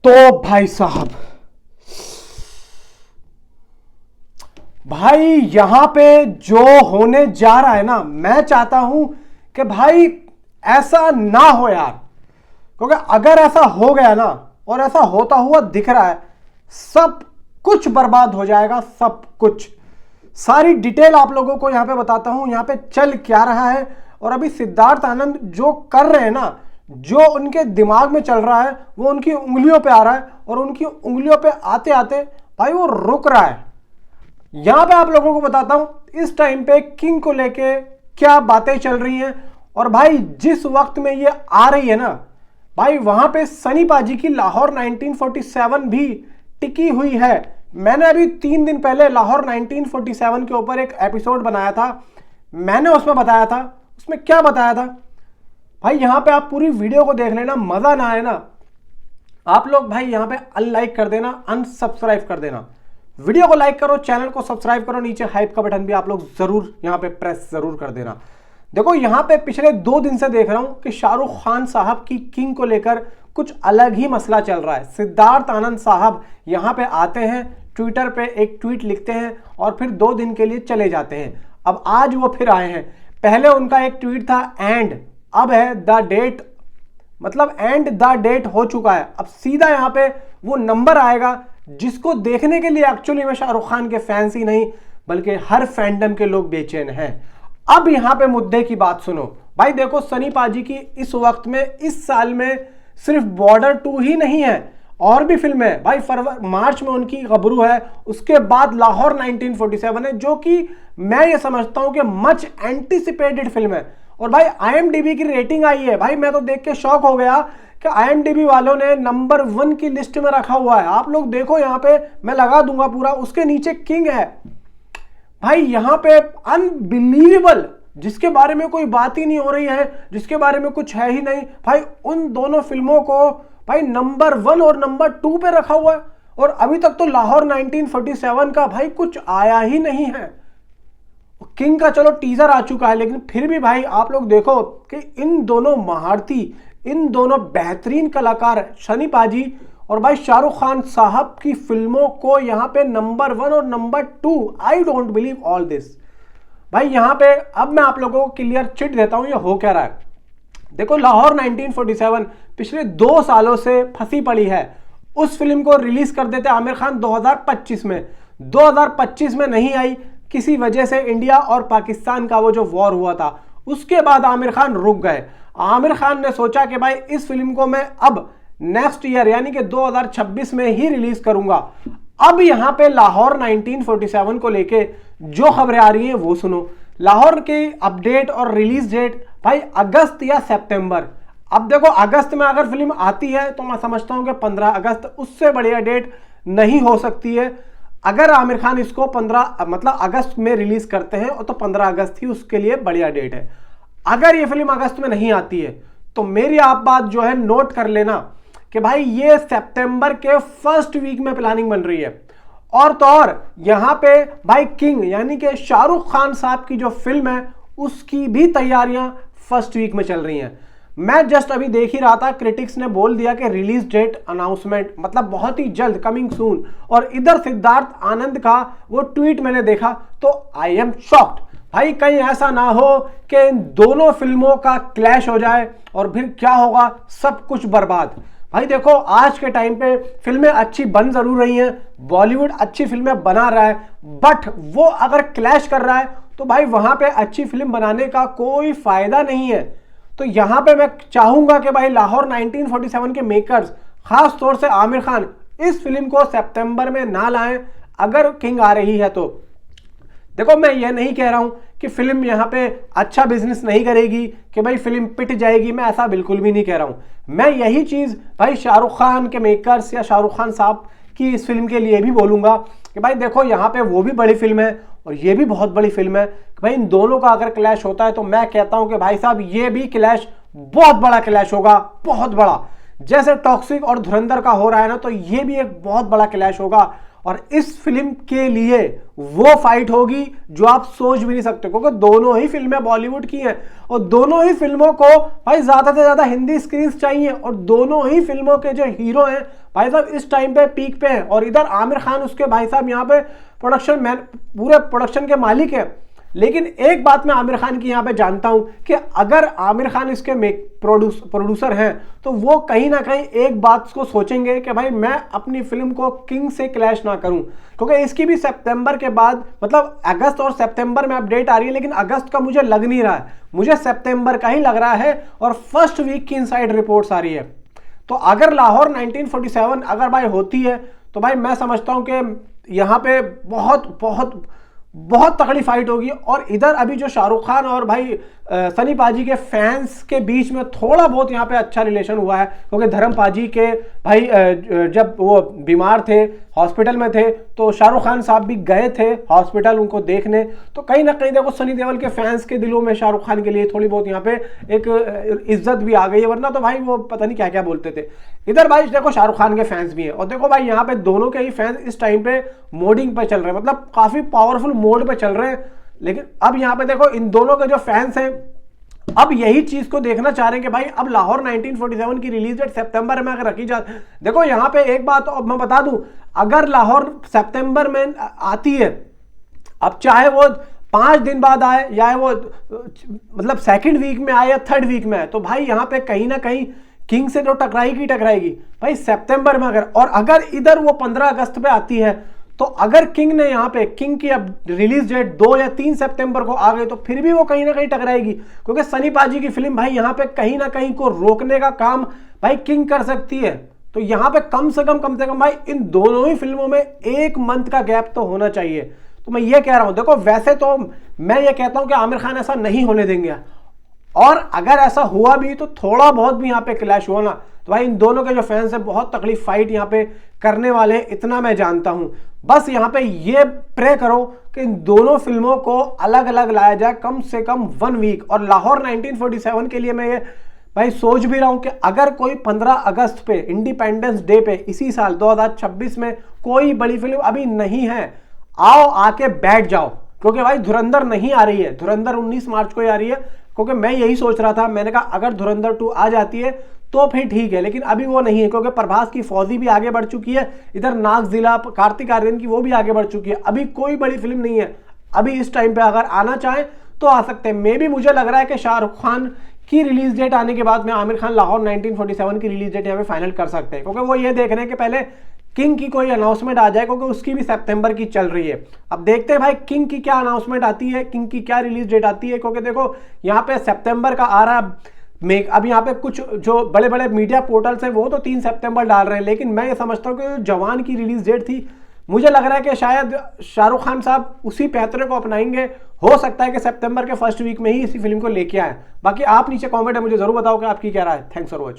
तो भाई साहब, भाई यहां पे जो होने जा रहा है ना, मैं चाहता हूं कि भाई ऐसा ना हो यार, क्योंकि अगर ऐसा हो गया ना, और ऐसा होता हुआ दिख रहा है, सब कुछ बर्बाद हो जाएगा, सब कुछ। सारी डिटेल आप लोगों को यहां पे बताता हूं, यहां पे चल क्या रहा है, और अभी सिद्धार्थ आनंद जो कर रहे हैं ना, जो उनके दिमाग में चल रहा है, वो उनकी उंगलियों पे आ रहा है, और उनकी उंगलियों पे आते आते भाई वो रुक रहा है। यहां पे आप लोगों को बताता हूं इस टाइम पे किंग को लेके क्या बातें चल रही हैं, और भाई जिस वक्त में ये आ रही है ना भाई, वहां पे सनी पाजी की लाहौर 1947 भी टिकी हुई है। मैंने अभी 3 दिन पहले लाहौर 1947 के ऊपर एक एपिसोड बनाया था। मैंने उसमें बताया था, उसमें क्या बताया था भाई, यहां पे आप पूरी वीडियो को देख लेना, मजा ना आए ना, आप लोग भाई यहां पे अनलाइक कर देना, अनसब्सक्राइब कर देना। वीडियो को लाइक करो, चैनल को सब्सक्राइब करो, नीचे हाइप का बटन भी आप लोग जरूर यहां पे प्रेस जरूर कर देना। देखो यहां पे पिछले 2 दिन से देख रहा हूं कि शाहरुख खान साहब की किंग को लेकर कुछ अलग ही मसला चल रहा है। सिद्धार्थ आनंद साहब यहां पे आते हैं, ट्विटर पे एक ट्वीट लिखते हैं और फिर 2 दिन के लिए चले जाते हैं। अब आज वो फिर आए हैं। पहले उनका एक ट्वीट था एंड, अब है द डेट, मतलब एंड द डेट हो चुका है। अब सीधा यहां पे वो नंबर आएगा जिसको देखने के लिए एक्चुअली में शाहरुख खान के फैंस ही नहीं बल्कि हर फैंडम के लोग बेचैन हैं। अब यहां पे मुद्दे की बात सुनो भाई, देखो सनी पाजी की इस वक्त में, इस साल में सिर्फ बॉर्डर 2 ही नहीं है, और भी फिल्म है भाई। मार्च में उनकी गबरू है, उसके बाद लाहौर 1947 है, जो कि मैं ये समझता हूं कि मच एंटिसिपेटेड फिल्म है। और भाई IMDb की रेटिंग आई है भाई, मैं तो देख के शॉक हो गया कि IMDb वालों ने नंबर 1 की लिस्ट में रखा हुआ है। आप लोग देखो यहां पे, मैं लगा दूंगा पूरा, उसके नीचे किंग है भाई। यहां पे अनबिलीवेबल, जिसके बारे में कोई बात ही नहीं हो रही है, जिसके बारे में कुछ है ही नहीं भाई, उन दोनों फिल्मों को भाई नंबर 1 और नंबर 2 पे रखा हुआ है। और अभी तक तो लाहौर 1947 का भाई कुछ आया ही नहीं है। किंग का चलो टीजर आ चुका है, लेकिन फिर भी भाई आप लोग देखो कि इन दोनों महारथी, इन दोनों बेहतरीन कलाकार सनी पाजी और भाई शाहरुख खान साहब की फिल्मों को यहां पे नंबर 1 और number 2, I don't believe all this भाई। यहां पे अब मैं आप लोगों को क्लियर चिट देता हूं ये हो क्या रहा है। देखो लाहौर 1947 पिछले 2 सालों से फंसी पड़ी है। उस फिल्म को रिलीज कर देते आमिर खान 2025 में, 2025 में नहीं आई किसी वजह से, इंडिया और पाकिस्तान का वो जो वॉर हुआ था, उसके बाद आमिर खान रुक गए। आमिर खान ने सोचा कि भाई इस फिल्म को मैं अब नेक्स्ट ईयर यानी कि 2026 में ही रिलीज करूंगा। अब यहां पे लाहौर 1947 को लेके जो खबरें आ रही हैं वो सुनो। लाहौर की अपडेट और रिलीज डेट भाई अगस्त या सितंबर। अब देखो अगस्त में अगर फिल्म आती है तो मैं समझता हूं कि 15 अगस्त, उससे बढ़िया डेट नहीं हो सकती है। अगर आमिर खान इसको 15 मतलब अगस्त में रिलीज करते हैं तो 15 अगस्त ही उसके लिए बढ़िया डेट है। अगर ये फिल्म अगस्त में नहीं आती है तो मेरी आप बात जो है नोट कर लेना कि भाई ये सितंबर के फर्स्ट वीक में प्लानिंग बन रही है। और तो और यहां पे भाई किंग यानी कि शाहरुख खान साहब की जो फिल्म है उसकी भी तैयारियां फर्स्ट वीक में चल रही हैं। मैं जस्ट अभी देख ही रहा था, क्रिटिक्स ने बोल दिया कि रिलीज डेट अनाउंसमेंट मतलब बहुत ही जल्द, कमिंग सून। और इधर सिद्धार्थ आनंद का वो ट्वीट मैंने देखा तो आई एम शॉक्ड भाई, कहीं ऐसा ना हो कि इन दोनों फिल्मों का क्लैश हो जाए और फिर क्या होगा, सब कुछ बर्बाद। भाई देखो आज के टाइम पे फिल्में अच्छी बन जरूर रही हैं, बॉलीवुड अच्छी फिल्में बना रहा है, बट वो अगर क्लैश कर रहा है तो भाई वहां पे अच्छी फिल्म बनाने का कोई फायदा नहीं है। तो यहां पे मैं चाहूंगा कि भाई लाहौर 1947 के मेकर्स, खास तौर से आमिर खान, इस फिल्म को सितंबर में ना लाएं अगर किंग आ रही है तो। देखो मैं ये नहीं कह रहा हूं कि फिल्म यहां पे अच्छा बिजनेस नहीं करेगी, कि भाई फिल्म पिट जाएगी, मैं ऐसा बिल्कुल भी नहीं कह रहा हूं। मैं यही चीज भाई शाहरुख खान के मेकर्स या शाहरुख खान साहब की इस फिल्म के लिए भी बोलूंगा कि भाई देखो यहां पे वो भी बड़ी फिल्म है और ये भी बहुत बड़ी फिल्म है। भाई इन दोनों का अगर क्लैश होता है तो मैं कहता हूं कि भाई साहब ये भी क्लैश बहुत बड़ा क्लैश होगा, बहुत बड़ा। जैसे टॉक्सिक और धुरंधर का हो रहा है ना, तो ये भी एक बहुत बड़ा क्लैश होगा। और इस फिल्म के लिए वो फाइट होगी जो आप सोच भी नहीं सकते, क्योंकि दोनों ही फिल्में बॉलीवुड की हैं और दोनों ही फिल्मों को भाई ज्यादा से ज्यादा हिंदी स्क्रीन चाहिए और दोनों ही फिल्मों के जो हीरो हैं भाई साहब इस टाइम पे पीक पे हैं। और इधर आमिर खान उसके भाई साहब यहाँ पे प्रोडक्शन मैन, पूरे प्रोडक्शन के मालिक है। लेकिन एक बात मैं आमिर खान की यहां पे जानता हूं कि अगर आमिर खान इसके प्रोड्यूसर हैं तो वो कहीं ना कहीं एक बात को सोचेंगे कि भाई मैं अपनी फिल्म को किंग से क्लैश ना करूं, क्योंकि इसकी भी सितंबर के बाद, मतलब अगस्त और सितंबर में अपडेट आ रही है, लेकिन अगस्त का मुझे लग नहीं रहा है, मुझे सितंबर का ही लग रहा है और फर्स्ट वीक की इनसाइड रिपोर्ट्स आ रही है। तो अगर लाहौर 1947 अगर भाई होती है तो भाई मैं समझता हूं कि यहां पे बहुत बहुत बहुत तगड़ी फाइट होगी। और इधर अभी जो शाहरुख खान और भाई सनी पाजी के फैंस के बीच में थोड़ा बहुत यहाँ पे अच्छा रिलेशन हुआ है, क्योंकि धर्म पाजी के भाई जब वो बीमार थे हॉस्पिटल में थे तो शाहरुख खान साहब भी गए थे हॉस्पिटल उनको देखने, तो कहीं ना कहीं देखो सनी देओल के फैंस के दिलों में शाहरुख खान के लिए थोड़ी बहुत यहाँ पे एक इज्जत भी आ गई है, वरना तो भाई वो पता नहीं क्या क्या बोलते थे। इधर भाई देखो शाहरुख खान के फैंस भी हैं और देखो भाई यहाँ पे दोनों के ही फैंस इस टाइम पे मोडिंग पे चल रहे हैं, मतलब काफी पावरफुल मोड पे चल रहे हैं। लेकिन अब यहाँ पे देखो इन दोनों के जो फैंस हैं अब यही चीज को देखना चाह रहे हैं कि भाई अब लाहौर 1947 की रिलीज डेट सितंबर में अगर रखी जाए, देखो यहाँ पे एक बात मैं बता दूं, अगर लाहौर सितंबर में आती है, अब चाहे वो 5 दिन बाद आए या वो मतलब सेकंड वीक में आए या थर्ड वीक में आए, तो भाई यहाँ पे कहीं ना कहीं किंग से तो टकराएगी भाई सितंबर में। और अगर इधर वो 15 अगस्त पे आती है तो अगर किंग ने यहाँ पे किंग की अब रिलीज डेट 2 या 3 सितंबर को आ गई तो फिर भी वो कहीं ना कहीं टकराएगी, क्योंकि सनी पाजी की फिल्म भाई यहाँ पे कहीं ना कहीं को रोकने का काम भाई किंग कर सकती है। तो यहाँ पे कम से कम भाई इन दोनों ही फिल्मों में 1 मंथ का गैप तो होना चाहिए। तो मैं ये कह रहा हूं, देखो वैसे तो मैं ये कहता हूं कि आमिर खान ऐसा नहीं होने देंगे, और अगर ऐसा हुआ भी तो थोड़ा बहुत भी यहाँ पे क्लैश हुआ ना तो भाई इन दोनों के जो फैंस हैं बहुत तकड़ी फाइट यहाँ पे करने वाले हैं, इतना मैं जानता हूं। बस यहाँ पे ये प्रे करो कि इन दोनों फिल्मों को अलग अलग लाया जाए कम से कम 1 वीक। और लाहौर 1947 के लिए मैं ये भाई सोच भी रहा हूं कि अगर कोई 15 अगस्त पे इंडिपेंडेंस डे पे इसी साल 2026 में कोई बड़ी फिल्म अभी नहीं है, आओ आके बैठ जाओ, क्योंकि भाई धुरंधर नहीं आ रही है, धुरंधर 19 मार्च को ही आ रही है। क्योंकि मैं यही सोच रहा था, मैंने कहा अगर धुरंधर 2 आ जाती है तो फिर ठीक है, लेकिन अभी वो नहीं है, क्योंकि प्रभास की फौजी भी आगे बढ़ चुकी है, इधर नाग जिला कार्तिक आर्यन की वो भी आगे बढ़ चुकी है, अभी कोई बड़ी फिल्म नहीं है। अभी इस टाइम पे अगर आना चाहे तो आ सकते हैं। मे भी मुझे लग रहा है कि शाहरुख खान की रिलीज डेट आने के बाद में आमिर खान लाहौर 1947 की रिलीज डेट यहाँ पे फाइनल कर सकते हैं, क्योंकि वो ये देख रहे हैं कि पहले किंग की कोई अनाउंसमेंट आ जाए, क्योंकि उसकी भी सितंबर की चल रही है। अब देखते हैं भाई किंग की क्या अनाउंसमेंट आती है, किंग की क्या रिलीज डेट आती है, क्योंकि देखो यहाँ पे सितंबर का आ रहा है। अब यहाँ पे कुछ जो बड़े बड़े मीडिया पोर्टल्स हैं वो तो 3 सितंबर डाल रहे हैं, लेकिन मैं ये समझता हूँ कि जवान की रिलीज डेट थी, मुझे लग रहा है कि शायद शाहरुख खान साहब उसी पैतरे को अपनाएंगे। हो सकता है कि सितंबर के फर्स्ट वीक में ही इसी फिल्म को लेके आए। बाकी आप नीचे कमेंट में मुझे जरूर बताओ कि आपकी क्या राय है। Thanks for watching.